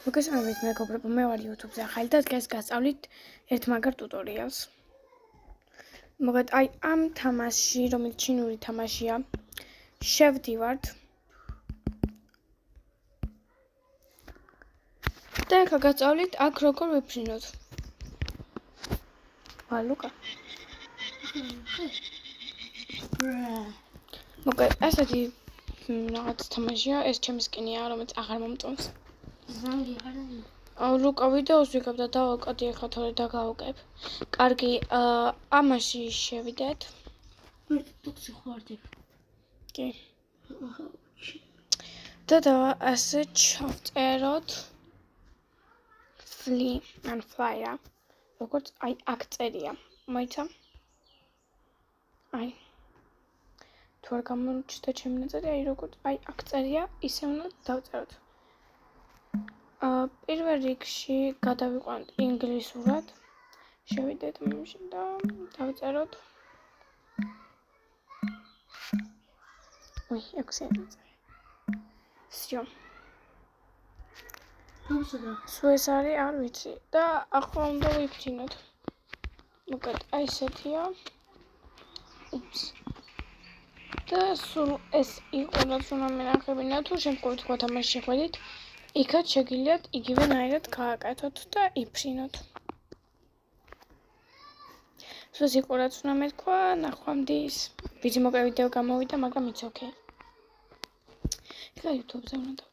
მოგესალმებით მეგობრებო, მე ვარ YouTube-ზე ახალი და დღეს გასწავლით ერთ მაგარ ტუტორიალს. მოგეთ ამ თამაშში, რომელიც ჩინური თამაშია, შევდივართ. და ახლა გასწავლით აქ როგორ ვიფრინოთ. ლუკა. მოგეთ ასეთი რაღაც თამაშია, ეს ჩემი სკინია, რომელიც აღარ მომწონს. ლუკა ვიდეოს ვიგებ და დავაკოდი ახლა თორე დაგავკებ. კარგი, ამაში შევიდეთ. ტუქსი ხوارდებ. კი. და ასე ჩავწეროთ fly-რა. როგორც აი აქ წერია. მოიცა? აი. თუ არ გამოჩნდა ჩემი ნაწერი, აი როგორც აი აქ წერია, ისე უნდა დავწეროთ. პირველ რიგში გადავიყვანოთ ინგლისურად. შევიდეთ მაშინ და დავწეროთ. ой, як се называется? Всё. სულ ეს არის, არ ვიცი. და ახლა უნდა ვიფრინოთ. მოგეთ, აი ესეთია. უპს. და სულ ეს იყო, რაც უნდა მენახებინა, თუ შემთხვევით თქვა თამაში შეხვედით, იქაც შეგიძლიათ იგივენაირად გააკეთოთ და იფრინოთ. სულ ეს იყო, რაც უნდა მეთქვა, ნახვამდის. ვიცი მოკლე ვიდეო გამოვიდა, მაგრამ it's okay. ეხლა YouTube-ზე უნდა